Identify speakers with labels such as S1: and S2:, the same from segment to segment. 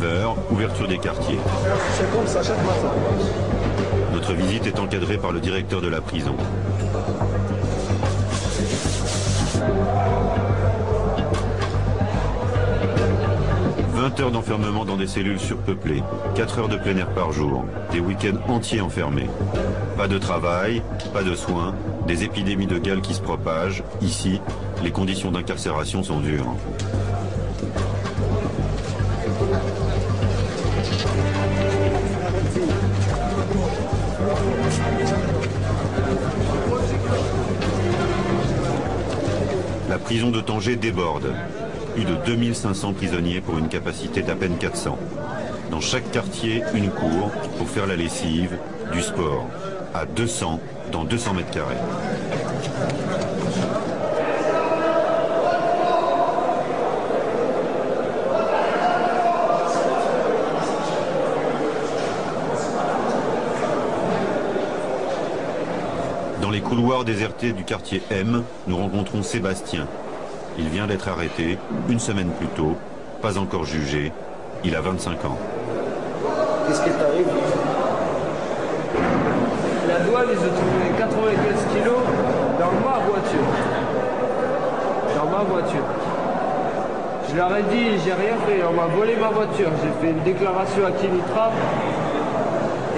S1: 9h, ouverture des quartiers. Notre visite est encadrée par le directeur de la prison. 20 heures d'enfermement dans des cellules surpeuplées, 4 heures de plein air par jour, des week-ends entiers enfermés. Pas de travail, pas de soins, des épidémies de gale qui se propagent. Ici, les conditions d'incarcération sont dures. La prison de Tanger déborde. Plus de 2500 prisonniers pour une capacité d'à peine 400. Dans chaque quartier, une cour pour faire la lessive, du sport. À 200 dans 200 mètres carrés. Dans les couloirs désertés du quartier M, nous rencontrons Sébastien. Il vient d'être arrêté une semaine plus tôt, pas encore jugé. Il a 25 ans.
S2: Qu'est-ce qui t'arrive?
S3: La douane, ils ont trouvé 95 kilos dans ma voiture. Dans ma voiture. Je leur ai dit, j'ai rien fait, on m'a volé ma voiture. J'ai fait une déclaration à Kinitra.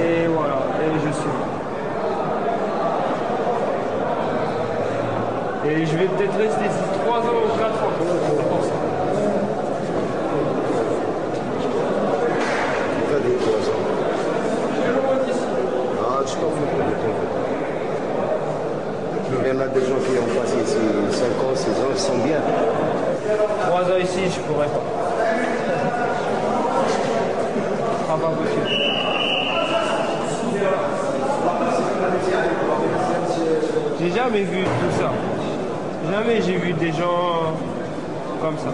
S3: Et voilà, et je suis là. Et je vais peut-être rester ici 3 ans ou 4 ans pour ça.
S2: Pourquoi des 3 ans?
S3: Je suis loin d'ici.
S2: Ah, tu t'en fous, il y en a des gens qui ont passé ici 5 ans, 6 ans, ils sont bien.
S3: 3 ans ici, je pourrais pas. Ah, pas possible. J'ai jamais vu tout ça. Jamais j'ai vu des gens comme ça.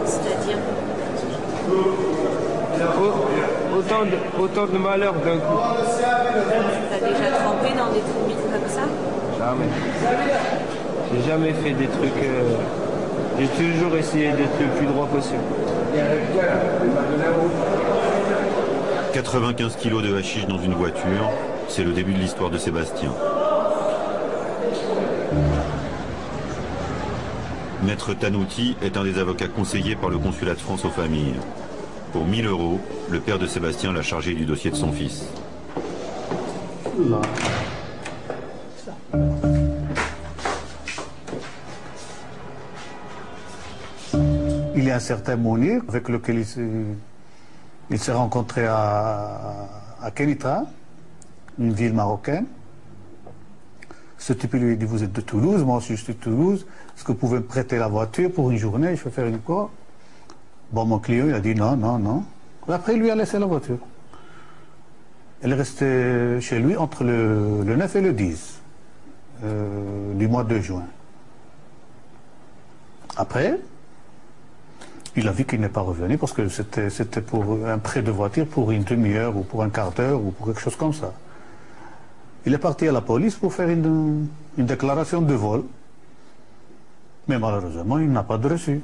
S4: C'est-à-dire
S3: Autant de malheurs d'un coup.
S4: t'as déjà trempé dans des trucs comme ça?
S3: Jamais. J'ai jamais fait des trucs... J'ai toujours essayé d'être le plus droit possible.
S1: 95 kilos de hashish dans une voiture, c'est le début de l'histoire de Sébastien. Maître Tanouti est un des avocats conseillés par le consulat de France aux familles. Pour 1000 €, le père de Sébastien l'a chargé du dossier de son fils.
S5: Il y a un certain Mounir avec lequel il s'est rencontré à Kenitra, une ville marocaine. Ce type lui dit, vous êtes de Toulouse, moi aussi je suis de Toulouse, est-ce que vous pouvez me prêter la voiture pour une journée, je vais faire une quoi? Bon, mon client, il a dit non, non, non. Et après, il lui a laissé la voiture. Elle est restée chez lui entre le 9 et le 10 du mois de juin. Après, il a vu qu'il n'est pas revenu parce que c'était pour un prêt de voiture pour une demi-heure ou pour un quart d'heure ou pour quelque chose comme ça. Il est parti à la police pour faire une déclaration de vol. Mais malheureusement, il n'a pas de reçu.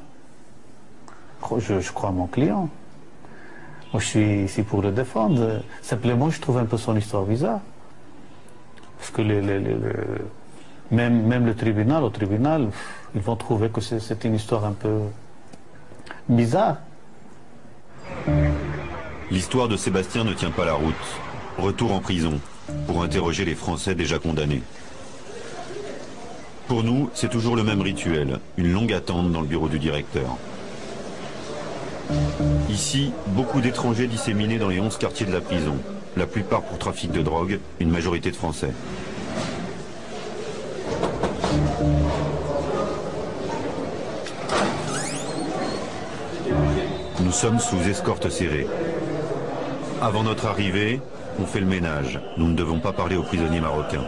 S5: Je crois à mon client. Moi, je suis ici pour le défendre. Simplement, je trouve un peu son histoire bizarre. Parce que même le tribunal, au tribunal, ils vont trouver que c'est une histoire un peu bizarre.
S1: L'histoire de Sébastien ne tient pas la route. Retour en prison pour interroger les Français déjà condamnés. Pour nous, c'est toujours le même rituel, une longue attente dans le bureau du directeur. Ici, beaucoup d'étrangers disséminés dans les 11 quartiers de la prison, la plupart pour trafic de drogue, une majorité de Français. Nous sommes sous escorte serrée. Avant notre arrivée, on fait le ménage. Nous ne devons pas parler aux prisonniers marocains.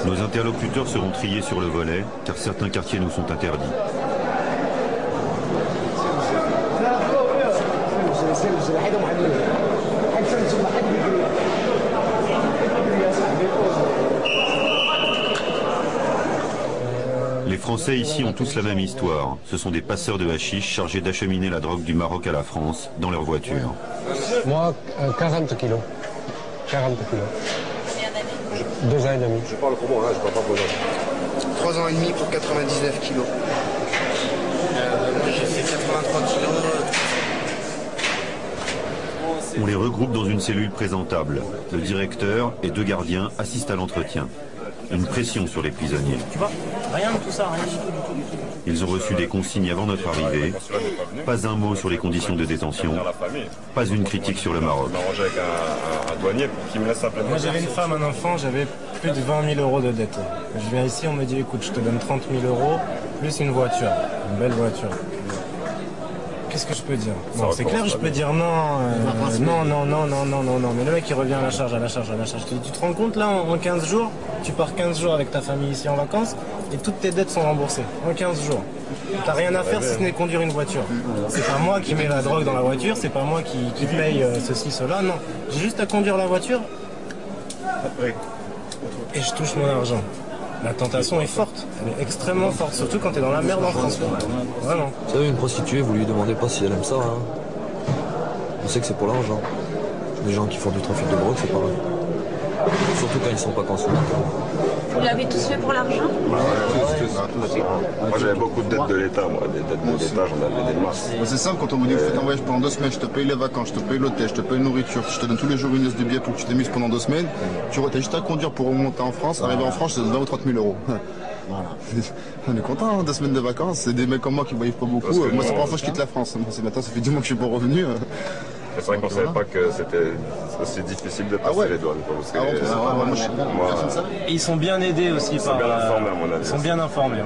S1: Nos interlocuteurs seront triés sur le volet, car certains quartiers nous sont interdits. Les Français ici ont tous la même histoire. Ce sont des passeurs de hashish chargés d'acheminer la drogue du Maroc à la France dans leur voiture.
S6: Moi, 40 kilos. 40 kilos.
S4: Combien d'années?
S6: 2 ans et demi.
S2: Je parle pour moi, je parle pas pour les
S7: 3 ans et demi pour 99 kilos. Moi j'ai fait 83 kilos.
S1: On les regroupe dans une cellule présentable. Le directeur et 2 gardiens assistent à l'entretien. Une pression sur les prisonniers.
S8: Tu vois, rien de tout ça, rien du tout.
S1: Ils ont reçu des consignes avant notre arrivée. Pas un mot sur les conditions de détention. Pas une critique sur le Maroc.
S8: Moi j'avais une femme, un enfant, j'avais plus de 20 000 euros de dette. Je viens ici, on me dit écoute, je te donne 30 000 euros plus une voiture, une belle voiture. Qu'est-ce que je peux dire? Bon, c'est clair, je peux dire non, non. Mais le mec il revient à la charge. Tu te rends compte là, en 15 jours, tu pars 15 jours avec ta famille ici en vacances et toutes tes dettes sont remboursées. En 15 jours. T'as rien à faire si ce n'est conduire une voiture. C'est pas moi qui mets la drogue dans la voiture, c'est pas moi qui paye ceci, cela, non. J'ai juste à conduire la voiture et je touche mon argent. La tentation est forte, elle est extrêmement forte, surtout quand t'es dans la merde en France. Vraiment.
S9: Vous savez, une prostituée, vous lui demandez pas si elle aime ça. Hein. On sait que c'est pour l'argent. Les gens qui font du trafic de drogue, c'est pareil. Surtout quand ils sont pas consommateurs.
S4: Vous l'avez tous fait pour l'argent?
S10: Moi j'avais beaucoup de dettes de l'État, moi. Des dettes de l'État, j'en avais des masses.
S11: C'est simple, quand on vous dit que vous faites un voyage pendant 2 semaines, je te paye les vacances, je te paye l'hôtel, je te paye la nourriture, je te donne tous les jours une laisse de billets pour que tu t'amuses pendant 2 semaines, tu as juste à conduire pour remonter en France, arriver en France, c'est 20 ou 30 000 euros. Voilà. On est content, hein, 2 semaines de vacances, c'est des mecs comme moi qui ne voyagent pas beaucoup. Moi c'est la première fois que je quitte la France, maintenant ça fait 10 mois que je suis pas revenu.
S10: C'est vrai qu'on ne savait pas que c'était aussi difficile de passer les douanes.
S8: Et ils sont bien aidés aussi par...
S10: bien informés, à mon avis.
S8: Ils sont bien informés.
S11: Ils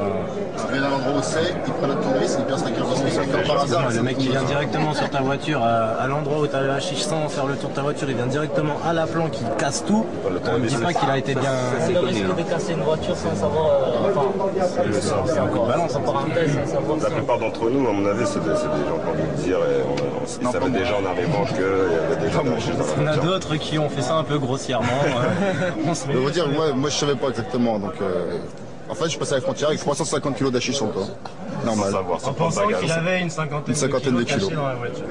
S11: viennent à l'endroit où c'est, ils prennent le touriste, ils passent la carte de par hasard.
S8: Le mec qui vient directement sur ta voiture, à l'endroit où tu as le hashish sans faire le tour de ta voiture, il vient directement à la planque, il casse tout. Ne me dis pas qu'il a été bien...
S9: C'est le risque de casser une voiture sans savoir...
S8: c'est un coup de balance.
S10: La plupart d'entre nous, à mon avis, c'est des gens qui ont envie de dire, ils savaient déjà en arrivant qu'il y avait des gens dans
S8: Il y en a d'autres qui ont fait ça un peu grossièrement.
S11: Je veux dire, moi je savais pas exactement. Donc, en fait, je passais à la frontière avec 350 kilos d'hachis sur le corps. Normal.
S8: En pensant qu'il avait une cinquantaine de kilos dans la voiture.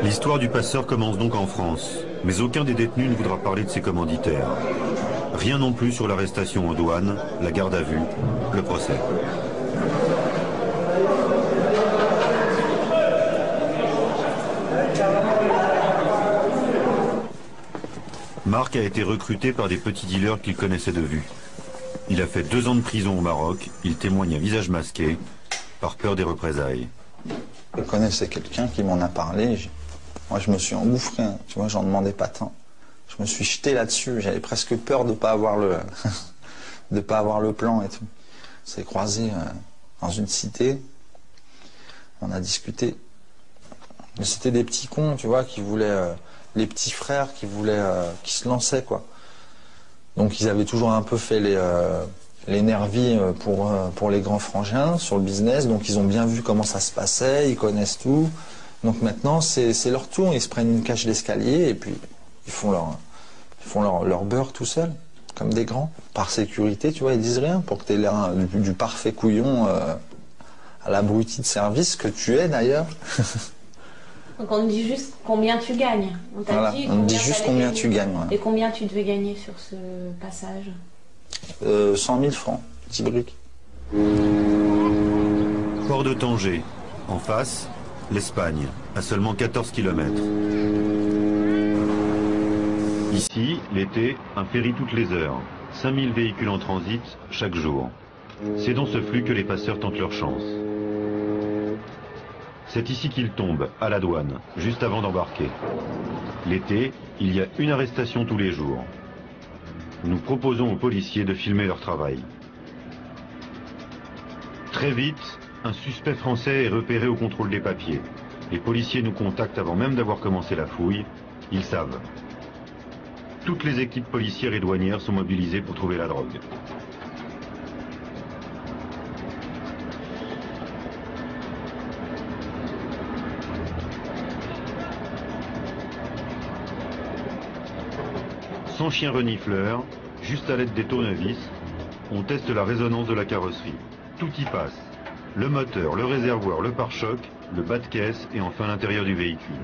S1: L'histoire du passeur commence donc en France. Mais aucun des détenus ne voudra parler de ses commanditaires. Rien non plus sur l'arrestation en douane, la garde à vue, le procès. Marc a été recruté par des petits dealers qu'il connaissait de vue. Il a fait 2 ans de prison au Maroc. Il témoigne à visage masqué, par peur des représailles.
S12: Je connaissais quelqu'un qui m'en a parlé. Moi, je me suis engouffré. Hein. Tu vois, j'en demandais pas tant. Je me suis jeté là-dessus. J'avais presque peur de pas avoir le, de pas avoir le plan et tout. On s'est croisés dans une cité. On a discuté. Mais c'était des petits cons, tu vois, qui voulaient. Les petits frères qui voulaient, qui se lançaient, quoi. Donc ils avaient toujours un peu fait les nervis pour les grands frangins sur le business. Donc ils ont bien vu comment ça se passait, ils connaissent tout. Donc maintenant c'est leur tour, ils se prennent une cage d'escalier et puis ils font leur beurre tout seuls, comme des grands. Par sécurité, tu vois, ils disent rien pour que tu aies l'air du parfait couillon à l'abruti de service que tu es d'ailleurs.
S4: Donc on te dit juste combien tu gagnes. On t'a
S12: voilà,
S4: dit
S12: on dit juste combien tu gagnes. Ouais.
S4: Et combien tu devais gagner sur ce passage?
S12: 100 000 francs, petit brick.
S1: Port de Tanger. En face, l'Espagne, à seulement 14 km. Ici, l'été, un ferry toutes les heures. 5000 véhicules en transit chaque jour. C'est dans ce flux que les passeurs tentent leur chance. C'est ici qu'ils tombent, à la douane, juste avant d'embarquer. L'été, il y a une arrestation tous les jours. Nous proposons aux policiers de filmer leur travail. Très vite, un suspect français est repéré au contrôle des papiers. Les policiers nous contactent avant même d'avoir commencé la fouille. Ils savent. Toutes les équipes policières et douanières sont mobilisées pour trouver la drogue. Sans chien renifleur, juste à l'aide des tournevis, on teste la résonance de la carrosserie. Tout y passe. Le moteur, le réservoir, le pare-choc, le bas de caisse et enfin l'intérieur du véhicule.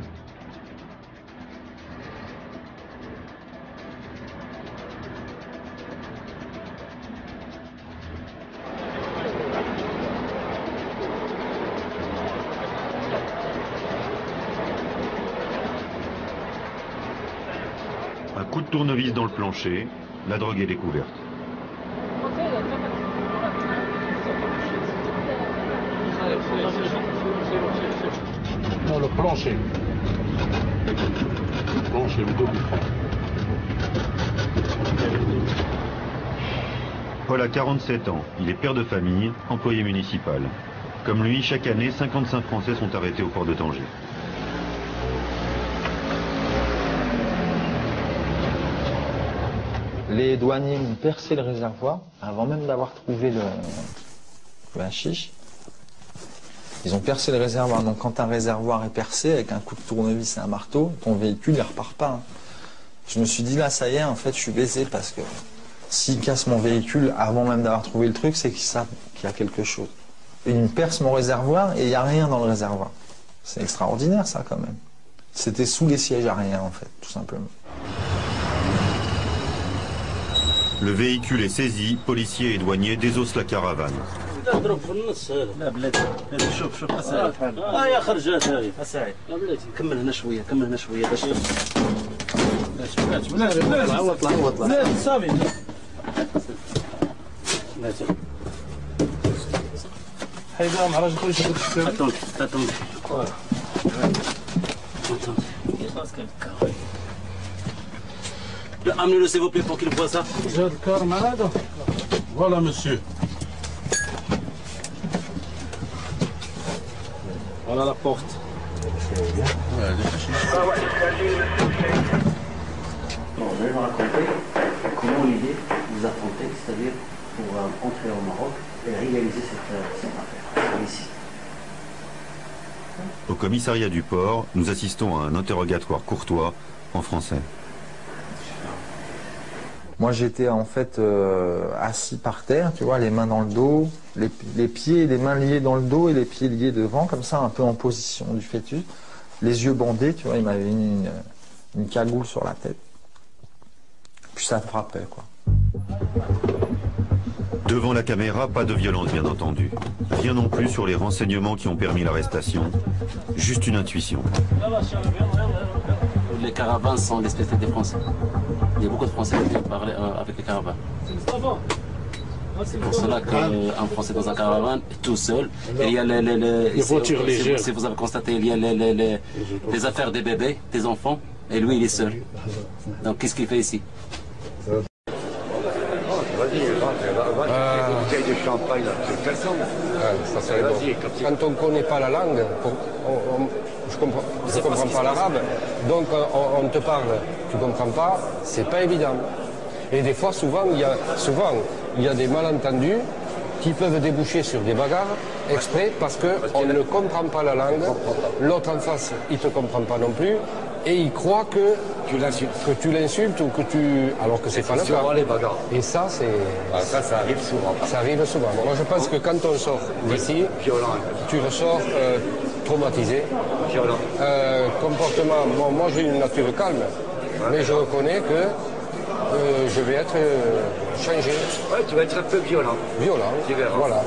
S1: Un coup de tournevis dans le plancher, la drogue est découverte.
S13: Non, le plancher. Le plancher, le double.
S1: Paul a 47 ans, il est père de famille, employé municipal. Comme lui, chaque année, 55 Français sont arrêtés au port de Tanger.
S12: Les douaniers ont percé le réservoir avant même d'avoir trouvé le hashish. Ils ont percé le réservoir. Donc quand un réservoir est percé avec un coup de tournevis et un marteau, ton véhicule il repart pas. Je me suis dit là ça y est, en fait je suis baisé parce que s'ils cassent mon véhicule avant même d'avoir trouvé le truc, c'est qu'ils savent qu'il y a quelque chose. Ils percent mon réservoir et il n'y a rien dans le réservoir. C'est extraordinaire ça quand même. C'était sous les sièges à rien en fait, tout simplement.
S1: Le véhicule est saisi, policiers et douaniers désossent la caravane.
S14: اضرب في النص هذا لا بلاتي هذا شوف اساعد يا خرجات هذه اساعد لا بلاتي كمل هنا شويه كمل هنا شويه باش عوض لا صافي بلاتي حيدها مع راجل كلشي اتون amenez-le s'il vous plaît pour qu'il voit ça.
S13: J'ai le corps malade. Voilà monsieur. Voilà la porte.
S15: Bon, vous allez me raconter comment l'idée vous a tenté, c'est-à-dire pour entrer au Maroc et réaliser cette affaire ici.
S1: Au commissariat du port, nous assistons à un interrogatoire courtois en français.
S12: Moi j'étais en fait assis par terre, tu vois, les mains dans le dos, les pieds et les mains liés dans le dos et les pieds liés devant, comme ça, un peu en position du fœtus. Les yeux bandés, tu vois, il m'avait mis une cagoule sur la tête. Puis ça frappait, quoi.
S1: Devant la caméra, pas de violence bien entendu. Rien non plus sur les renseignements qui ont permis l'arrestation. Juste une intuition.
S15: Les caravanes sont les spécialités des Français. Il y a beaucoup de Français qui parlent avec les caravanes. C'est pour cela qu'un Français dans un caravane est tout seul. Il y a les voitures légères. Si vous avez constaté, il y a les affaires des bébés, des enfants, et lui il est seul. Donc qu'est-ce qu'il fait ici?
S2: Bouteille de champagne, c'est personne.
S6: Ça serait bon. Quand on ne connaît pas la langue, je ne comprends pas l'arabe, donc on te parle, tu ne comprends pas, c'est pas évident. Et des fois, souvent, il y a des malentendus qui peuvent déboucher sur des bagarres exprès parce qu'on ne comprend pas la langue, l'autre en face, il ne te comprend pas non plus, et il croit que tu l'insultes ou que tu... alors que c'est pas le cas. Et ça, c'est...
S2: Ça arrive souvent.
S6: Ça arrive souvent. Moi, je pense que quand on sort d'ici, tu ressors traumatisé. Comportement... Bon, moi, j'ai une nature calme, mais je reconnais que je vais être changé.
S2: Ouais, tu vas être un peu violent.
S6: Violent, voilà.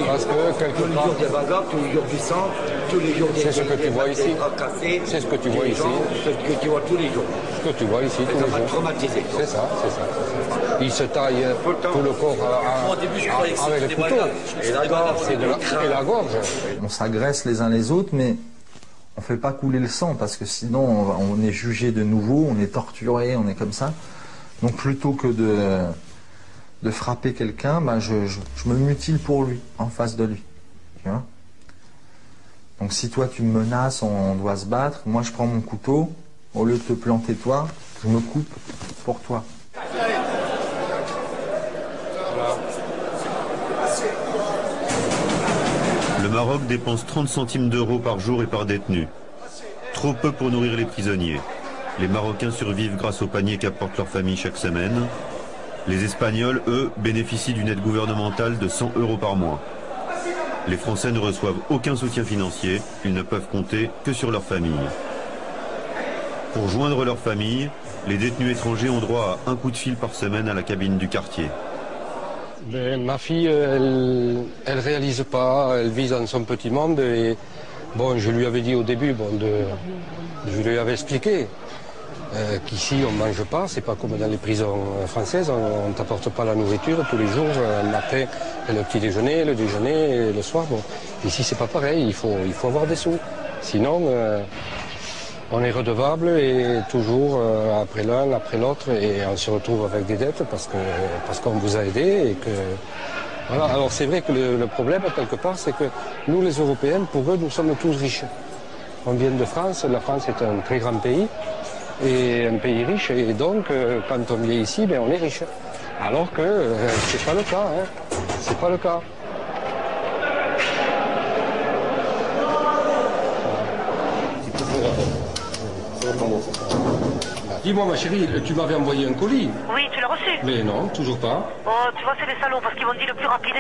S6: Parce que quelque
S2: tous les jours des bagarres, tous les jours du sang, tous les jours des...
S6: C'est ce que tu vois ici. C'est ce que tu vois ici.
S2: Ce que tu vois tous les jours.
S6: Ce que tu vois ici tous les jours.
S2: Traumatisé.
S6: C'est ça, c'est ça. Il se taille tout le corps avec le couteau. Et la gorge.
S12: On s'agresse les uns les autres, mais on ne fait pas couler le sang parce que sinon on est jugé de nouveau, on est torturé, on est comme ça. Donc plutôt que de frapper quelqu'un, ben je me mutile pour lui, en face de lui. Tu vois ? Donc si toi tu me menaces, on doit se battre, moi je prends mon couteau, au lieu de te planter toi, je me coupe pour toi.
S1: Le Maroc dépense 30 centimes d'euros par jour et par détenu. Trop peu pour nourrir les prisonniers. Les Marocains survivent grâce aux paniers qu'apportent leurs familles chaque semaine. Les Espagnols, eux, bénéficient d'une aide gouvernementale de 100 € par mois. Les Français ne reçoivent aucun soutien financier, ils ne peuvent compter que sur leur famille. Pour joindre leur famille, les détenus étrangers ont droit à un coup de fil par semaine à la cabine du quartier.
S6: Ma fille, elle réalise pas, elle vit dans son petit monde et bon, je lui avais dit au début, je lui avais expliqué qu'ici on ne mange pas, c'est pas comme dans les prisons françaises, on ne t'apporte pas la nourriture tous les jours, le matin, le petit déjeuner, le déjeuner, et le soir. Bon. Ici c'est pas pareil, il faut avoir des sous, sinon on est redevable et toujours après l'un, après l'autre, et on se retrouve avec des dettes parce qu'on vous a aidé et que voilà. Alors c'est vrai que le problème quelque part, c'est que nous les Européens, pour eux, nous sommes tous riches. On vient de France, la France est un très grand pays et un pays riche, et donc quand on vient ici, ben, on est riche. Alors que c'est pas le cas, hein. C'est pas le cas. Dis-moi ma chérie, tu m'avais envoyé un colis?
S16: Oui, tu l'as reçu?
S6: Mais non, toujours pas.
S16: Oh, tu vois, c'est des salauds, parce qu'ils m'ont dit le plus rapide,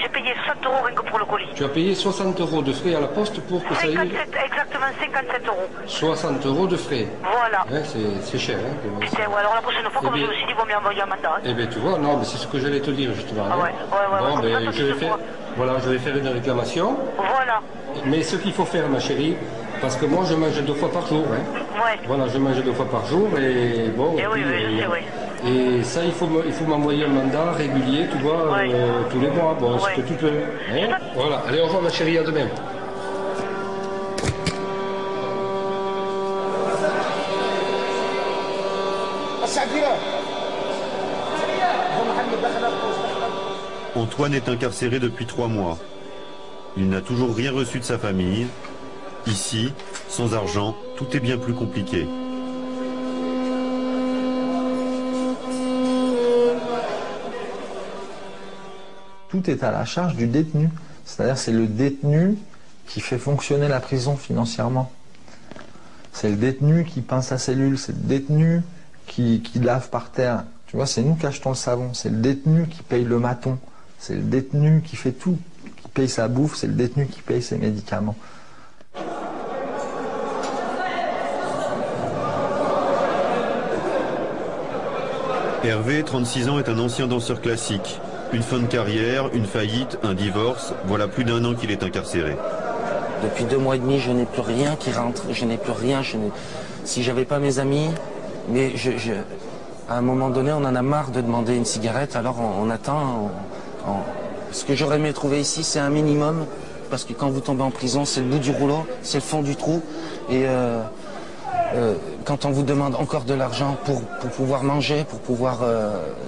S16: j'ai payé 60 € rien que pour le colis.
S6: Tu as payé 60 € de frais à la poste pour que
S16: 57,
S6: ça aille...
S16: exactement 57 €.
S6: 60 € de frais.
S16: Voilà.
S6: Hein, c'est cher, hein.
S16: Putain, ouais, alors la prochaine fois, comme je me suis dit, il vaut mieux envoyer un mandat. Hein.
S6: Eh bien, tu vois, non, mais c'est ce que j'allais te dire, justement.
S16: Ah ouais,
S6: Bon, ben, je vais faire une réclamation.
S16: Voilà.
S6: Mais ce qu'il faut faire, ma chérie, parce que moi, je mange 2 fois par jour, hein.
S16: Ouais.
S6: Voilà, je mange 2 fois par jour et bon...
S16: Et oui, je sais, oui.
S6: Et ça, il faut m'envoyer un mandat régulier, tu vois,
S16: ouais.
S6: tous les mois, bon, ce que tu peux. Hein. Voilà, allez, au revoir ma chérie, à demain.
S1: Antoine est incarcéré depuis 3 mois. Il n'a toujours rien reçu de sa famille. Ici, sans argent, tout est bien plus compliqué.
S12: Tout est à la charge du détenu. C'est-à-dire c'est le détenu qui fait fonctionner la prison financièrement. C'est le détenu qui peint sa cellule, c'est le détenu qui lave par terre. Tu vois, c'est nous qui achetons le savon, c'est le détenu qui paye le maton, c'est le détenu qui fait tout, qui paye sa bouffe, c'est le détenu qui paye ses médicaments.
S1: Hervé, 36 ans, est un ancien danseur classique. Une fin de carrière, une faillite, un divorce, voilà plus d'1 an qu'il est incarcéré.
S17: Depuis 2 mois et demi, je n'ai plus rien qui rentre, je n'ai plus rien. Si j'avais pas mes amis, mais à un moment donné, on en a marre de demander une cigarette, alors on attend. Ce que j'aurais aimé trouver ici, c'est un minimum, parce que quand vous tombez en prison, c'est le bout du rouleau, c'est le fond du trou, et quand on vous demande encore de l'argent pour pouvoir manger, pour pouvoir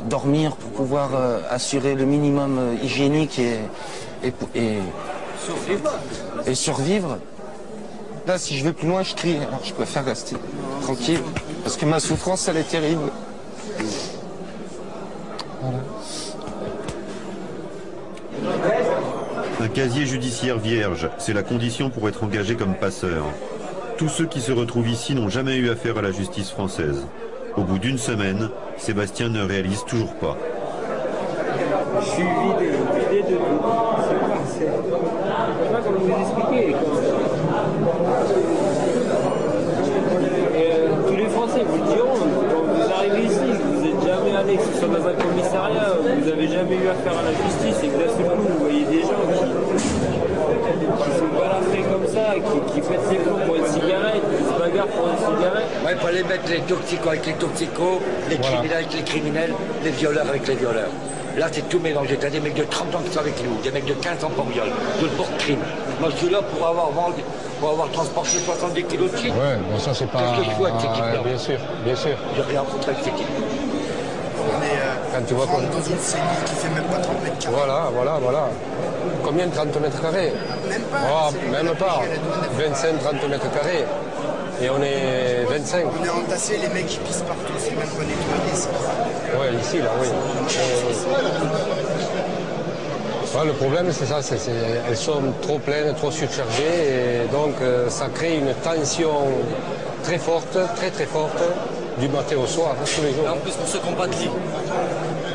S17: dormir, pour pouvoir assurer le minimum hygiénique et survivre, là si je vais plus loin je crie, alors je préfère rester tranquille, parce que ma souffrance elle est terrible. Voilà.
S1: Un casier judiciaire vierge, c'est la condition pour être engagé comme passeur. Tous ceux qui se retrouvent ici n'ont jamais eu affaire à la justice française. Au bout d'1 semaine, Sébastien ne réalise toujours pas.
S3: Je suis vidé de tout. C'est pas comment vous expliquer. Tous les Français vous le diront, quand vous arrivez ici, vous n'êtes jamais allé, que ce soit dans un commissariat, vous n'avez jamais eu affaire à la justice, et que d'un seul coup, vous voyez des gens qui sont balafrés comme ça, qui pètent ses plombs pour une cigarette, qui se bagarrent pour une cigarette.
S18: Ouais, il fallait mettre les toxicos avec les toxicos, les criminels avec les criminels, les violeurs avec les violeurs. Là, c'est tout mélangé. T'as des mecs de 30 ans qui sont avec nous, des mecs de 15 ans pour viol, d'autres pour crime. Moi, je suis là pour avoir transporté 70 kilos de shit.
S6: Ouais, bon, ça, c'est pas...
S18: Qu'est-ce que je fous avec cette équipe-là?
S6: Bien sûr, bien sûr.
S18: J'ai rien contre avec cette équipe.
S19: On est
S6: quand tu vois
S19: dans une cellule qui fait même pas 30 mètres carrés.
S6: Voilà. Combien de 30 mètres carrés?
S19: Même pas.
S6: Oh, même pas. 25-30 mètres carrés. Et on est 25.
S19: On est entassés, les mecs qui pissent partout, c'est même pas nettoyé ça.
S6: Ouais, ici, là, oui. Ouais, le problème, c'est ça, elles sont trop pleines, trop surchargées, et donc ça crée une tension très forte, très forte, du matin au soir, tous les jours.
S18: Et en plus, pour ceux qui n'ont pas de lit.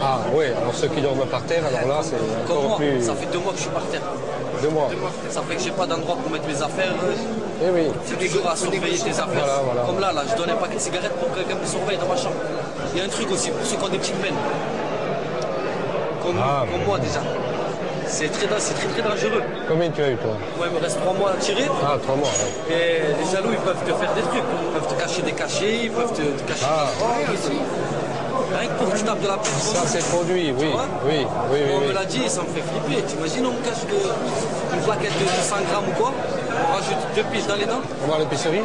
S6: Ah oui, alors ceux qui dorment par terre, alors là, c'est encore plus...
S20: Ça fait 2 mois que je suis par terre.
S6: 2 mois.
S20: Ça fait que j'ai pas d'endroit pour mettre mes affaires.
S6: Eh oui.
S20: C'est toujours à surveiller tes affaires.
S6: Voilà.
S20: Comme là, je donne un paquet de cigarettes pour que quelqu'un me surveille dans ma chambre. Il y a un truc aussi, pour ceux qui ont des petites peines. Comme moi déjà. C'est très dangereux.
S6: Combien tu as eu, toi?
S20: Ouais, il me reste 3 mois à tirer.
S6: Ah, 3 mois, ouais.
S20: Et les jaloux, ils peuvent te faire des trucs. Ils peuvent te cacher des cachets, ils peuvent te cacher rien que pour que tu tapes de la pute.
S6: Ça, c'est produit, oui.
S20: On me l'a dit et ça me fait flipper. T'imagines, on me cache une plaquette de 100 grammes ou quoi? On rajoute 2 piles dans les dents.
S6: On va à l'épicerie?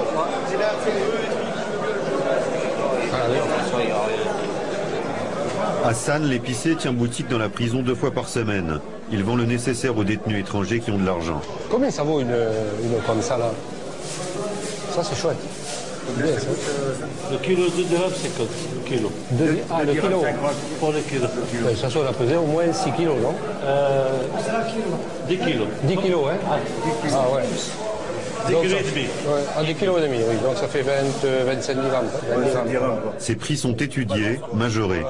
S1: Hassan, l'épicier, tient boutique dans la prison 2 fois par semaine. Il vend le nécessaire aux détenus étrangers qui ont de l'argent.
S6: Combien ça vaut une comme ça, là? Ça, c'est chouette. Bien, ça.
S13: Le kilo de dirham, c'est quoi? Le kilo.
S6: Le kilo.
S13: Pour le kilo.
S6: Ouais, ça doit peser au moins 6 kilos, non?
S13: 10 kilos.
S6: 10 kilos, hein? Ah ouais.
S13: 10 kilos et demi.
S6: Ouais, 10 kilos et demi, oui. Donc ça fait 27 grammes. 20 grammes.
S1: Ces prix sont étudiés, majorés.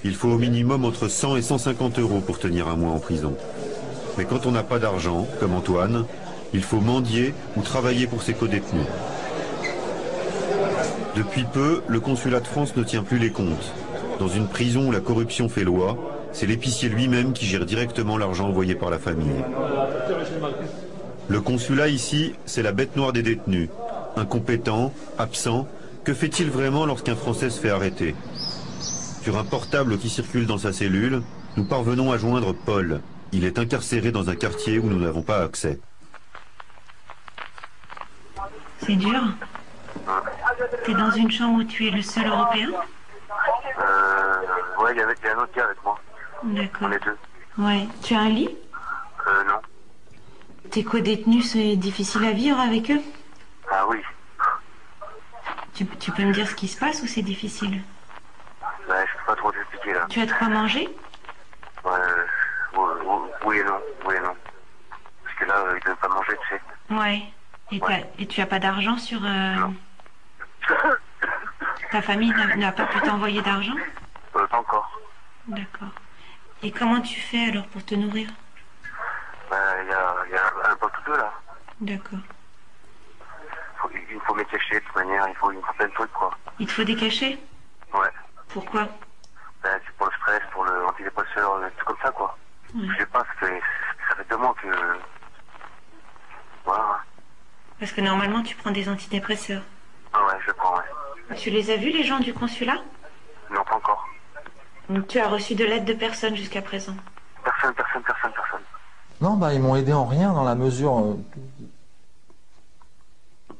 S1: Il faut au minimum entre 100 et 150 euros pour tenir un mois en prison. Mais quand on n'a pas d'argent, comme Antoine, il faut mendier ou travailler pour ses codétenus. Depuis peu, le consulat de France ne tient plus les comptes. Dans une prison où la corruption fait loi, c'est l'épicier lui-même qui gère directement l'argent envoyé par la famille. Le consulat ici, c'est la bête noire des détenus. Incompétent, absent, que fait-il vraiment lorsqu'un Français se fait arrêter? Sur un portable qui circule dans sa cellule, nous parvenons à joindre Paul. Il est incarcéré dans un quartier où nous n'avons pas accès.
S21: C'est dur. T'es dans une chambre où tu es le seul Européen?
S22: Ouais, il y a un autre gars avec moi.
S21: D'accord.
S22: On est 2.
S21: Ouais. Tu as un lit?
S22: Non.
S21: Tes co-détenus, c'est difficile à vivre avec eux?
S22: Ah oui.
S21: Tu peux me dire ce qui se passe ou c'est difficile?
S22: Bah, je peux pas trop t'expliquer là.
S21: Tu as de quoi manger?
S22: Oui et non. Parce que là, ils donnent pas manger, tu sais.
S21: Ouais. Et tu as pas d'argent sur... Ta famille n'a pas pu t'envoyer d'argent?
S22: Pas encore.
S21: D'accord. Et comment tu fais alors pour te nourrir?
S22: Bah, il y a un pote ou deux là.
S21: D'accord.
S22: Il faut mes cachets de toute manière, il faut plein de trucs quoi.
S21: Il te faut des cachets?
S22: Ouais.
S21: Pourquoi?
S22: Bah, c'est pour le stress, pour le antidépresseur, des trucs comme ça quoi.
S21: Ouais.
S22: Je sais pas, ça fait 2 mois que... Voilà.
S21: Parce que normalement tu prends des antidépresseurs.
S22: Ah ouais, je prends, ouais.
S21: Tu les as vus les gens du consulat?
S22: Non, pas encore.
S21: Donc tu as reçu de l'aide de personne jusqu'à présent?
S22: Personne.
S12: Non, bah ils m'ont aidé en rien dans la mesure...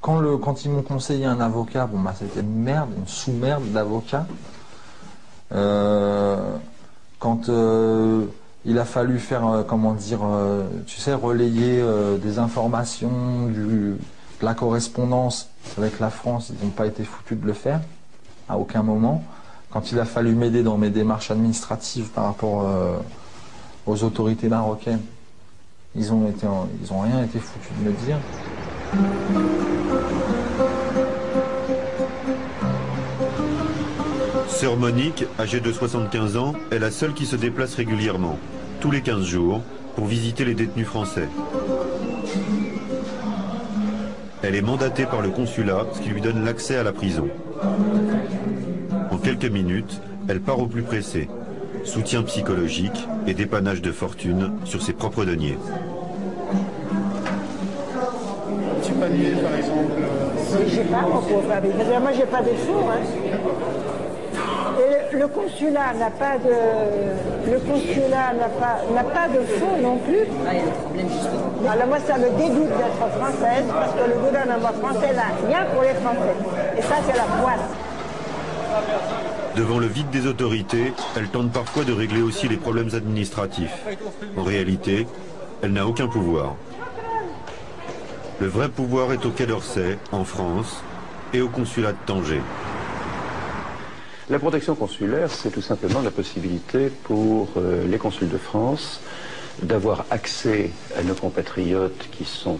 S12: Quand ils m'ont conseillé un avocat, bon bah c'était une merde, une sous-merde d'avocat. Quand il a fallu faire, tu sais, relayer des informations, de la correspondance avec la France, ils n'ont pas été foutus de le faire, à aucun moment. Quand il a fallu m'aider dans mes démarches administratives par rapport aux autorités marocaines, ils ont rien été foutus de me dire.
S1: Sœur Monique, âgée de 75 ans, est la seule qui se déplace régulièrement, tous les 15 jours, pour visiter les détenus français. Elle est mandatée par le consulat, ce qui lui donne l'accès à la prison. En quelques minutes, elle part au plus pressé. Soutien psychologique et dépannage de fortune sur ses propres deniers.
S23: Petit panier, par exemple.
S24: J'ai pas mon pauvre ami. Moi, j'ai pas de sous. Hein. Et le consulat n'a pas de. Le consulat n'a pas de fonds non plus. Alors moi, ça me dégoûte d'être française parce que le gouvernement français n'a rien pour les Français. Et ça, c'est la poisse.
S1: Devant le vide des autorités, elle tente parfois de régler aussi les problèmes administratifs. En réalité, elle n'a aucun pouvoir. Le vrai pouvoir est au Quai d'Orsay, en France, et au consulat de Tanger.
S25: La protection consulaire, c'est tout simplement la possibilité pour les consuls de France d'avoir accès à nos compatriotes qui sont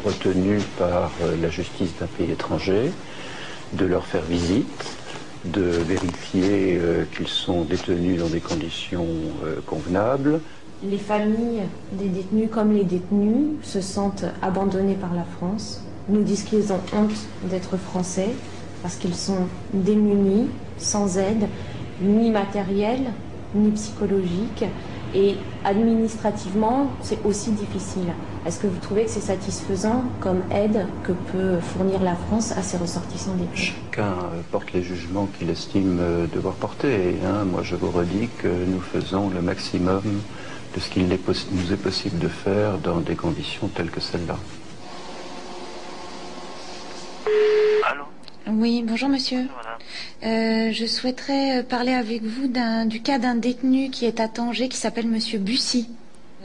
S25: retenus par la justice d'un pays étranger, de leur faire visite de vérifier qu'ils sont détenus dans des conditions convenables.
S5: Les familles des détenus comme les détenus se sentent abandonnés par la France, nous disent qu'ils ont honte d'être français parce qu'ils sont démunis, sans aide, ni matérielle, ni psychologique, et administrativement, c'est aussi difficile. Est-ce que vous trouvez que c'est satisfaisant comme aide que peut fournir la France à ses ressortissants détenus?
S25: Chacun porte les jugements qu'il estime devoir porter. Moi, je vous redis que nous faisons le maximum de ce qu'il nous est possible de faire dans des conditions telles que celles-là.
S22: Allô?
S7: Oui, bonjour monsieur. Je souhaiterais parler avec vous du cas d'un détenu qui est à Tanger, qui s'appelle monsieur Bussy.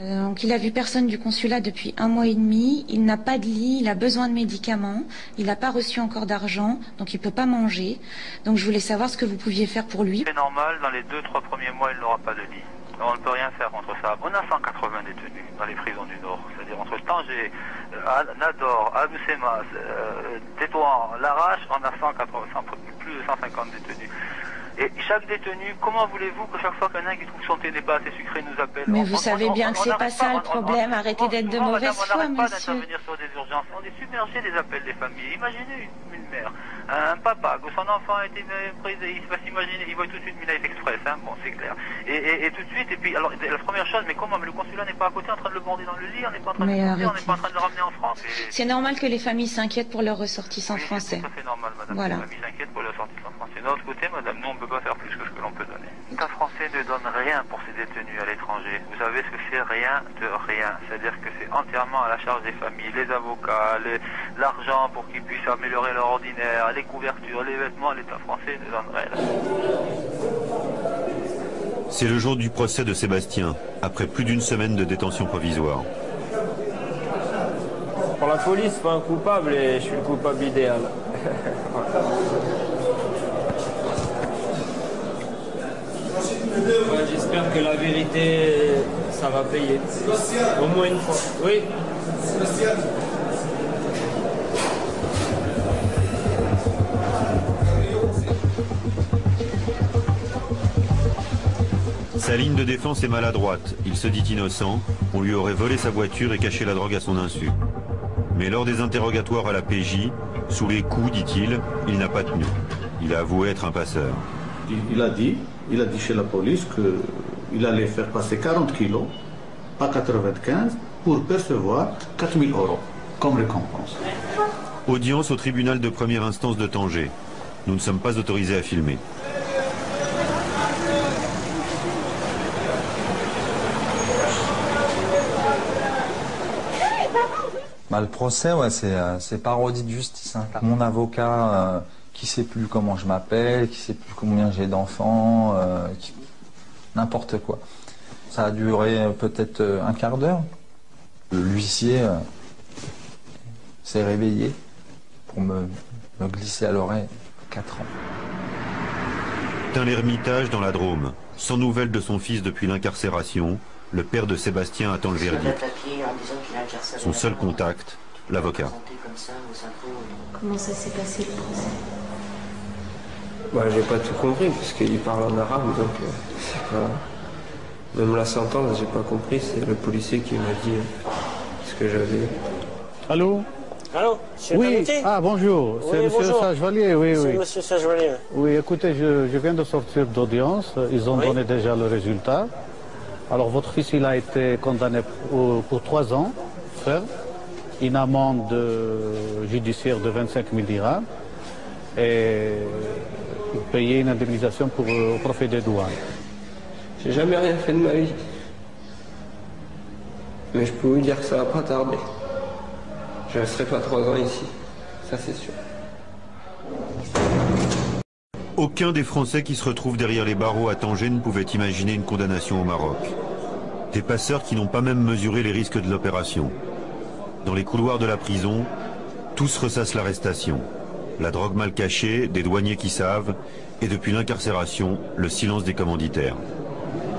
S7: Donc il a vu personne du consulat depuis 1 mois et demi, il n'a pas de lit, il a besoin de médicaments, il n'a pas reçu encore d'argent, donc il ne peut pas manger. Donc je voulais savoir ce que vous pouviez faire pour lui.
S22: C'est normal, dans les 2-3 premiers mois, il n'aura pas de lit. On ne peut rien faire contre ça. On a 180 détenus dans les prisons du Nord, c'est-à-dire entre Tanger, Nador, Abou-Semas, Tétouan, Larache, on a plus de 150 détenus. Et chaque détenu, comment voulez-vous que chaque fois qu'un qui trouve son thé n'est pas assez sucré nous appelle?
S7: Mais vous savez bien que c'est pas ça le problème, arrêtez d'être de mauvaise foi, monsieur.
S22: On n'arrête pas d'intervenir sur des urgences, on est submergé des appels des familles. Imaginez une mère, un papa, que son enfant a été pris, il va s'imaginer, il voit tout de suite Midnight Express, bon c'est clair. Et tout de suite, et puis alors la première chose, mais comment, mais le consulat n'est pas à côté en train de le border dans le lit, on n'est pas en train de le border, on n'est pas en train de le ramener en France.
S7: C'est normal que les familles s'inquiètent pour leurs ressortissants français.
S22: C'est normal, madame,
S7: voilà.
S22: Les familles s'inquiètent pour leurs ressortissants français. D'un autre côté, madame, nous on ne peut pas faire plus que ce que l'on peut donner. L'État français ne donne rien pour ses détenus à l'étranger. Vous savez ce que c'est? Rien de rien. C'est-à-dire que c'est entièrement à la charge des familles, les avocats, l'argent pour qu'ils puissent améliorer leur ordinaire, les couvertures, les vêtements. L'État français ne donne rien.
S1: C'est le jour du procès de Sébastien, après plus d'1 semaine de détention provisoire.
S3: Pour la folie, c'est pas un coupable et je suis le coupable idéal. Ouais, j'espère que la vérité, ça va payer. Au moins une fois. Oui. Sébastien.
S1: Sa ligne de défense est maladroite. Il se dit innocent. On lui aurait volé sa voiture et caché la drogue à son insu. Mais lors des interrogatoires à la PJ, sous les coups, dit-il, il n'a pas tenu. Il a avoué être un passeur.
S9: Il a dit chez la police qu'il allait faire passer 40 kilos à 95 pour percevoir 4 000 € comme récompense.
S1: Audience au tribunal de première instance de Tanger. Nous ne sommes pas autorisés à filmer.
S12: Le procès, ouais, c'est parodie de justice. Mon avocat qui sait plus comment je m'appelle, qui sait plus combien j'ai d'enfants, n'importe quoi. Ça a duré peut-être un quart d'heure. L'huissier s'est réveillé pour me glisser à l'oreille 4 ans.
S1: Tain-l'Hermitage dans la Drôme. Sans nouvelles de son fils depuis l'incarcération, le père de Sébastien attend le verdict. Son seul contact, l'avocat.
S5: Comment ça s'est passé le procès?
S3: J'ai pas tout compris parce qu'il parle en arabe, donc c'est pas... Même la sentence, j'ai pas compris, c'est le policier qui m'a dit ce que j'avais.
S23: Allô?
S14: Allô?
S23: Oui, bonjour, c'est monsieur Sagevalier, oui.
S14: C'est monsieur Sagevalier.
S23: Oui, écoutez, je viens de sortir d'audience, ils ont donné déjà le résultat. Alors votre fils, il a été condamné pour 3 ans ferme, une amende judiciaire de 25 000 dirhams et payer une indemnisation au profit des douanes.
S3: J'ai jamais rien fait de ma vie. Mais je peux vous dire que ça va pas tarder. Je resterai pas 3 ans ici, ça c'est sûr.
S1: Aucun des Français qui se retrouvent derrière les barreaux à Tanger ne pouvait imaginer une condamnation au Maroc. Des passeurs qui n'ont pas même mesuré les risques de l'opération. Dans les couloirs de la prison, tous ressassent l'arrestation. La drogue mal cachée, des douaniers qui savent, et depuis l'incarcération, le silence des commanditaires.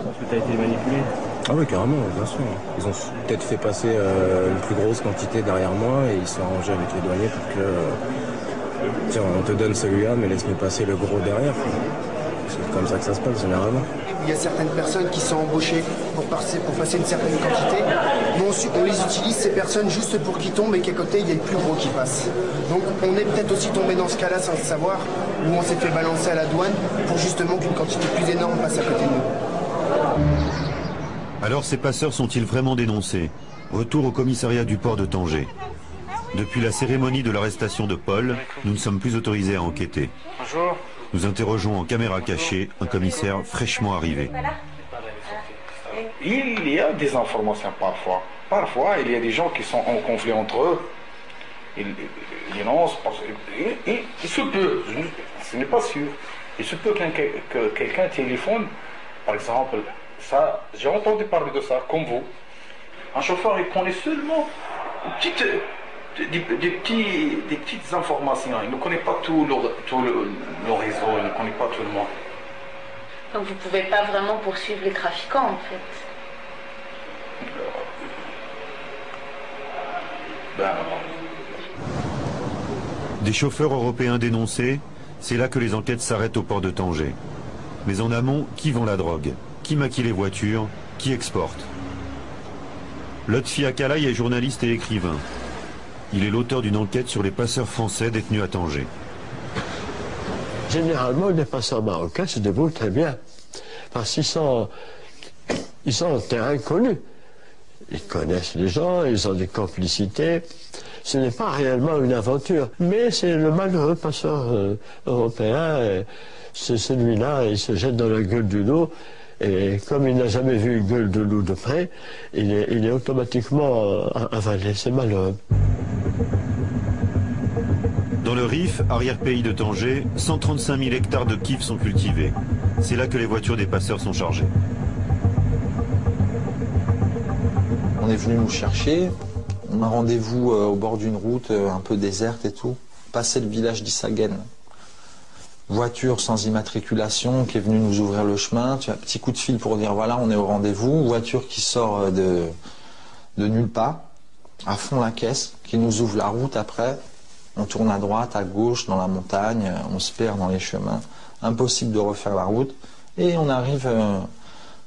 S8: Parce que tu as été manipulé?
S10: Ah oui, carrément, bien sûr. Ils ont peut-être fait passer une plus grosse quantité derrière moi et ils se sont arrangés avec les douaniers Tiens, on te donne celui-là, mais laisse-nous passer le gros derrière. C'est comme ça que ça se passe généralement.
S19: Il y a certaines personnes qui sont embauchées pour passer une certaine quantité. Mais on les utilise, ces personnes, juste pour qu'ils tombent et qu'à côté, il y ait le plus gros qui passe. Donc on est peut-être aussi tombé dans ce cas-là sans le savoir, où on s'est fait balancer à la douane pour justement qu'une quantité plus énorme passe à côté de nous.
S1: Alors ces passeurs sont-ils vraiment dénoncés? Retour au commissariat du port de Tanger. Depuis la cérémonie de l'arrestation de Paul, nous ne sommes plus autorisés à enquêter.
S2: Bonjour.
S1: Nous interrogeons en caméra cachée un commissaire fraîchement arrivé.
S2: Il y a des informations parfois. Parfois, il y a des gens qui sont en conflit entre eux. Ils dénoncent. Il se peut, ce n'est pas sûr. Il se peut que quelqu'un téléphone, par exemple, ça, j'ai entendu parler de ça, comme vous. Un chauffeur, il connaît seulement des petites informations. Il ne connaît pas tout le réseau, il ne connaît pas tout le monde.
S7: Donc vous ne pouvez pas vraiment poursuivre les trafiquants en fait.
S1: Des chauffeurs européens dénoncés, c'est là que les enquêtes s'arrêtent au port de Tanger. Mais en amont, qui vend la drogue? Qui maquille les voitures? Qui exporte? Lotfi Akalay est journaliste et écrivain. Il est l'auteur d'une enquête sur les passeurs français détenus à Tanger.
S4: Généralement, les passeurs marocains se débrouillent très bien. Parce qu'ils sont en terrain connu. Ils connaissent les gens, ils ont des complicités. Ce n'est pas réellement une aventure. Mais c'est le malheureux passeur européen. C'est celui-là, il se jette dans la gueule du loup. Et comme il n'a jamais vu une gueule de loup de près, il est automatiquement avalé. C'est malheureux.
S1: Dans le Rif, arrière-pays de Tanger, 135 000 hectares de kiff sont cultivés. C'est là que les voitures des passeurs sont chargées.
S12: On est venu nous chercher. On a rendez-vous au bord d'une route un peu déserte et tout. Passer le village d'Issagen. Voiture sans immatriculation qui est venue nous ouvrir le chemin. Tu as un petit coup de fil pour dire voilà, on est au rendez-vous. Voiture qui sort de nulle part, à fond la caisse, qui nous ouvre la route après. On tourne à droite, à gauche, dans la montagne, on se perd dans les chemins. Impossible de refaire la route. Et on arrive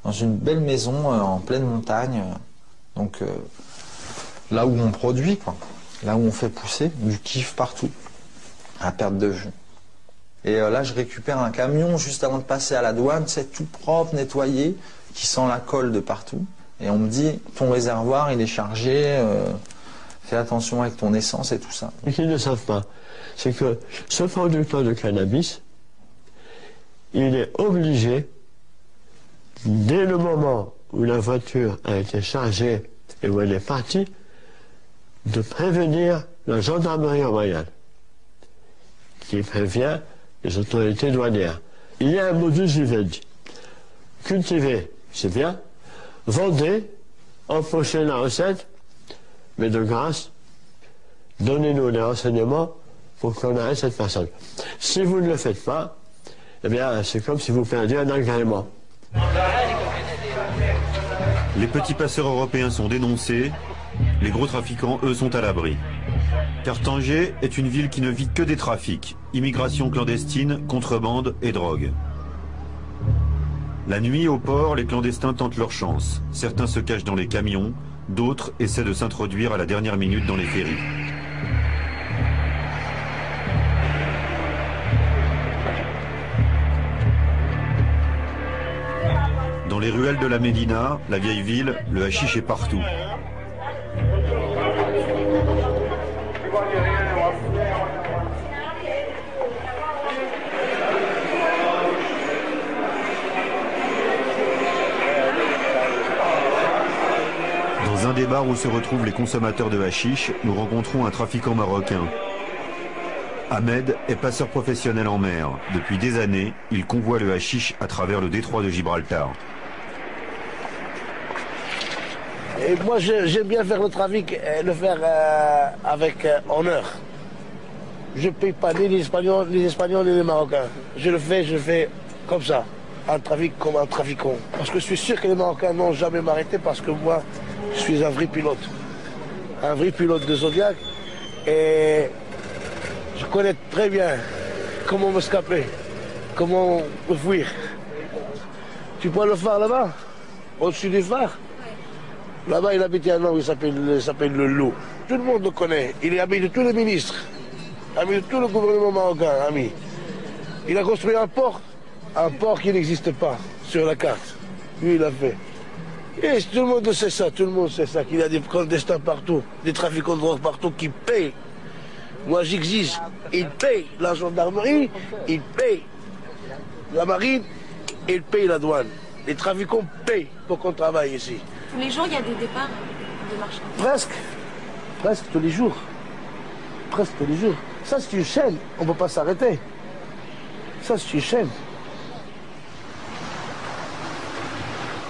S12: dans une belle maison en pleine montagne. Donc là où on produit, quoi. Là où on fait pousser du kiff partout, à perte de vue. Et là, je récupère un camion juste avant de passer à la douane, c'est tout propre, nettoyé, qui sent la colle de partout. Et on me dit, ton réservoir, il est chargé, fais attention avec ton essence et tout ça.
S4: Ce qu'ils ne savent pas, c'est que ce producteur de cannabis, il est obligé, dès le moment où la voiture a été chargée et où elle est partie, de prévenir la gendarmerie royale, qui prévient les autorités douanières. Il y a un modus vivendi. Cultiver, c'est bien. Vendez, empocher la recette, mais de grâce, donnez-nous les renseignements pour qu'on arrête cette personne. Si vous ne le faites pas, eh bien, c'est comme si vous perdiez un agrément.
S1: Les petits passeurs européens sont dénoncés, les gros trafiquants, eux, sont à l'abri. Car Tanger est une ville qui ne vit que des trafics, immigration clandestine, contrebande et drogue. La nuit, au port, les clandestins tentent leur chance. Certains se cachent dans les camions, d'autres essaient de s'introduire à la dernière minute dans les ferries. Dans les ruelles de la Médina, la vieille ville, le hashish est partout. Dans un des bars où se retrouvent les consommateurs de hashish, nous rencontrons un trafiquant marocain. Ahmed est passeur professionnel en mer. Depuis des années, il convoie le hashish à travers le détroit de Gibraltar.
S11: Et moi, j'aime bien faire le trafic et le faire avec honneur. Je ne paye pas ni les Espagnols, ni les Marocains. Je le fais comme ça. Un trafic comme un trafiquant. Parce que je suis sûr que les Marocains n'ont jamais m'arrêté parce que moi, je suis un vrai pilote. Un vrai pilote de Zodiac. Et Je connais très bien comment m'escaper, comment me fuir. Tu vois le phare là-bas, au-dessus du phare. Là-bas, il habitait un homme qui s'appelle le Loup. Tout le monde le connaît. Il est ami de tous les ministres, ami de tout le gouvernement marocain, ami. Il a construit un port qui n'existe pas sur la carte. Lui, il a fait. Et tout le monde sait ça, tout le monde sait ça, qu'il y a des clandestins partout, des trafiquants de drogue partout qui payent. Moi, j'exige. Ils payent la gendarmerie, ils payent la marine, ils payent la douane. Les trafiquants payent pour qu'on travaille ici.
S7: Tous les jours, il y a des départs de marchandises.
S11: Presque tous les jours. Presque tous les jours. Ça, c'est une chaîne, on ne peut pas s'arrêter. Ça, c'est une chaîne.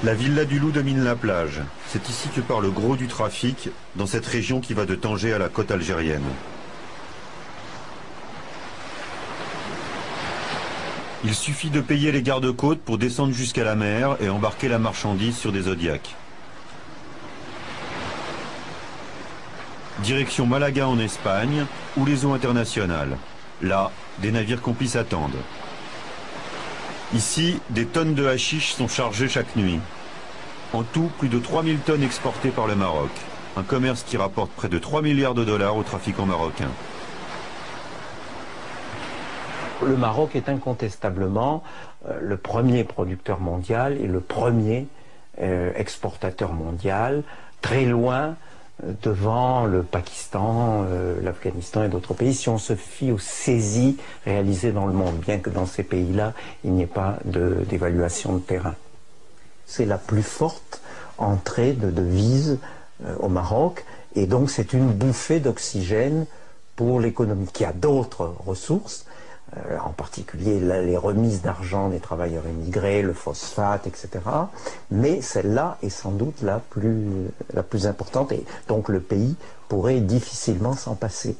S1: La villa du Loup domine la plage. C'est ici que part le gros du trafic, dans cette région qui va de Tanger à la côte algérienne. Il suffit de payer les gardes-côtes pour descendre jusqu'à la mer et embarquer la marchandise sur des Zodiacs. Direction Malaga en Espagne ou les eaux internationales. Là, des navires complices attendent. Ici, des tonnes de hashish sont chargées chaque nuit. En tout, plus de 3000 tonnes exportées par le Maroc. Un commerce qui rapporte près de 3 milliards de dollars aux trafiquants marocains.
S15: Le Maroc est incontestablement le premier producteur mondial et le premier exportateur mondial, très loin devant le Pakistan, l'Afghanistan et d'autres pays, si on se fie aux saisies réalisées dans le monde, bien que dans ces pays-là, il n'y ait pas d'évaluation de terrain. C'est la plus forte entrée de devises au Maroc, et donc c'est une bouffée d'oxygène pour l'économie, qui a d'autres ressources, en particulier les remises d'argent des travailleurs immigrés, le phosphate, etc. Mais celle-là est sans doute la plus importante, et donc le pays pourrait difficilement s'en passer.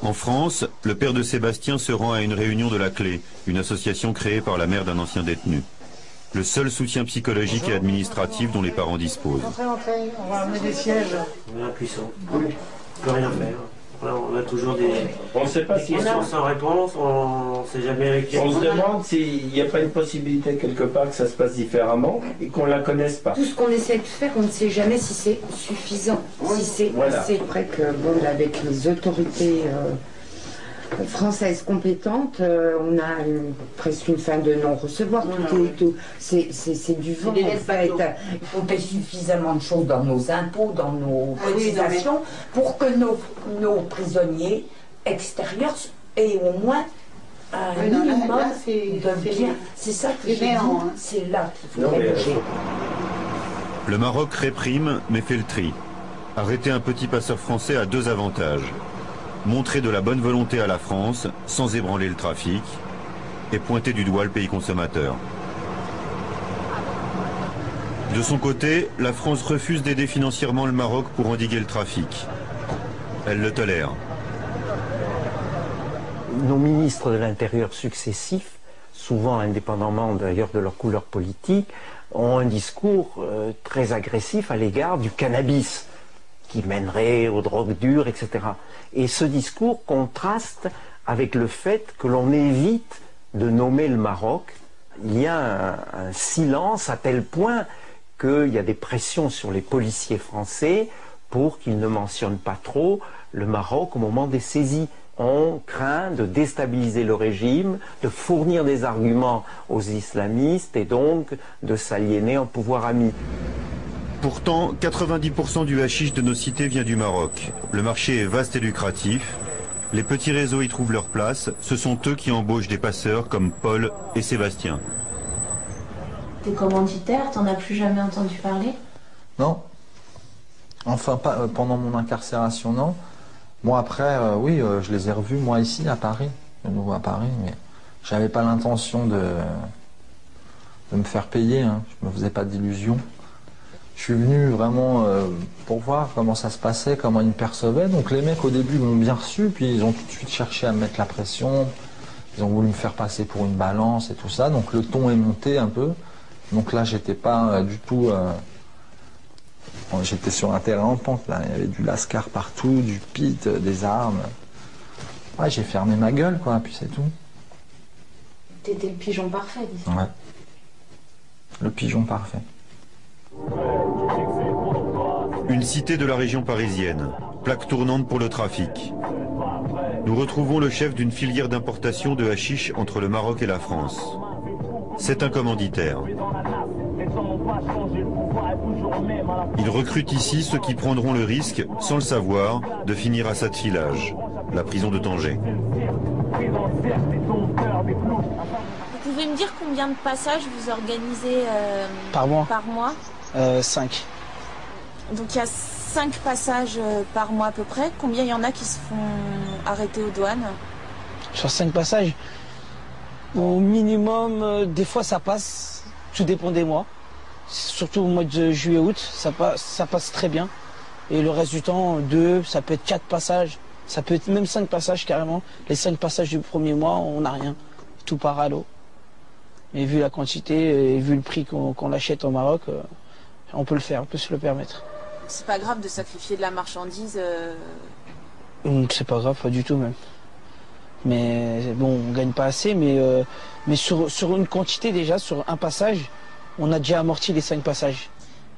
S1: En France, le père de Sébastien se rend à une réunion de la Clé, une association créée par la mère d'un ancien détenu. Le seul soutien psychologique et administratif dont les parents disposent.
S16: Entrez, on va amener des sièges.
S14: On est impuissant. On ne peut rien faire. On a toujours des questions sans réponse, on ne sait jamais avec qui
S17: on se demande s'il n'y a pas une possibilité quelque part que ça se passe différemment et qu'on ne la connaisse pas.
S18: Tout ce qu'on essaie de faire, on ne sait jamais si c'est suffisant. Si c'est vrai que, bon, avec les autorités françaises compétentes, on a presque une fin de non-recevoir. C'est du vent, en fait. Il faut payer suffisamment de choses dans nos impôts, dans nos cotisations, pour que nos prisonniers extérieurs aient au moins un minimum de bien. C'est ça que je dis, c'est là qu'il faut bouger.
S1: Le Maroc réprime, mais fait le tri. Arrêter un petit passeur français a deux avantages. Montrer de la bonne volonté à la France, sans ébranler le trafic, et pointer du doigt le pays consommateur. De son côté, la France refuse d'aider financièrement le Maroc pour endiguer le trafic. Elle le tolère.
S15: Nos ministres de l'Intérieur successifs, souvent indépendamment d'ailleurs de leur couleur politique, ont un discours très agressif à l'égard du cannabis, qui mènerait aux drogues dures, etc. Et ce discours contraste avec le fait que l'on évite de nommer le Maroc. Il y a un silence à tel point qu'il y a des pressions sur les policiers français pour qu'ils ne mentionnent pas trop le Maroc au moment des saisies. On craint de déstabiliser le régime, de fournir des arguments aux islamistes et donc de s'aliéner en pouvoir ami.
S1: Pourtant, 90% du hashish de nos cités vient du Maroc. Le marché est vaste et lucratif. Les petits réseaux y trouvent leur place. Ce sont eux qui embauchent des passeurs comme Paul et Sébastien.
S5: T'es commanditaire, t'en as plus jamais entendu parler?
S12: Non. Enfin, pas pendant mon incarcération, non. Bon, après, oui, je les ai revus, moi, ici, à Paris. De nouveau à Paris, mais j'avais pas l'intention de me faire payer. Hein. Je me faisais pas d'illusions. Je suis venu vraiment pour voir comment ça se passait, comment ils me percevaient. Donc les mecs au début m'ont bien reçu, puis ils ont tout de suite cherché à me mettre la pression. Ils ont voulu me faire passer pour une balance et tout ça. Donc le ton est monté un peu. Donc là j'étais pas du tout... j'étais sur un terrain en pente là. Il y avait du lascar partout, du pit, des armes. Ouais, j'ai fermé ma gueule, quoi, puis c'est tout.
S5: T'étais le pigeon parfait, disons.
S12: Ouais. Le pigeon parfait.
S1: Une cité de la région parisienne, plaque tournante pour le trafic. Nous retrouvons le chef d'une filière d'importation de hashish entre le Maroc et la France. C'est un commanditaire. Il recrute ici ceux qui prendront le risque, sans le savoir, de finir à Sadfilage, la prison de Tanger.
S5: Vous pouvez me dire combien de passages vous organisez
S6: par mois? 5.
S5: Donc il y a 5 passages par mois à peu près. Combien il y en a qui se font arrêter aux douanes?
S6: Sur 5 passages, au minimum, des fois ça passe, tout dépend des mois. Surtout au mois de juillet-août, ça passe très bien. Et le reste du temps, 2, ça peut être 4 passages, ça peut être même 5 passages carrément. Les 5 passages du premier mois, on n'a rien, tout part à l'eau. Et vu la quantité et vu le prix qu'on l'achète au Maroc, on peut le faire, on peut se le permettre.
S5: C'est pas grave de sacrifier de la marchandise
S6: C'est pas grave, pas du tout même. Mais bon, on gagne pas assez, mais sur une quantité déjà, sur un passage, on a déjà amorti les 5 passages.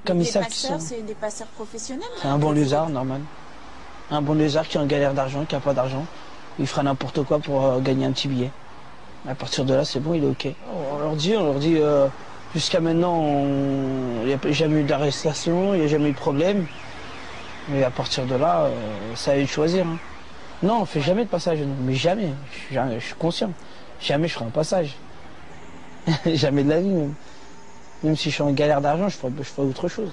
S6: Comme
S5: les
S6: ils savent
S5: passeurs, c'est des passeurs professionnels?
S6: C'est un banlieusard, normal. Un banlieusard qui est en galère d'argent, qui n'a pas d'argent. Il fera n'importe quoi pour gagner un petit billet. À partir de là, c'est bon, il est OK. On leur dit jusqu'à maintenant, il n'y a jamais eu d'arrestation, il n'y a jamais eu de problème. Mais à partir de là, ça a eu de choisir. Hein. Non, on ne fait jamais de passage, mais jamais. Je suis conscient. Jamais je ferai un passage. Jamais de la vie même. Même si je suis en galère d'argent, je ferai autre chose.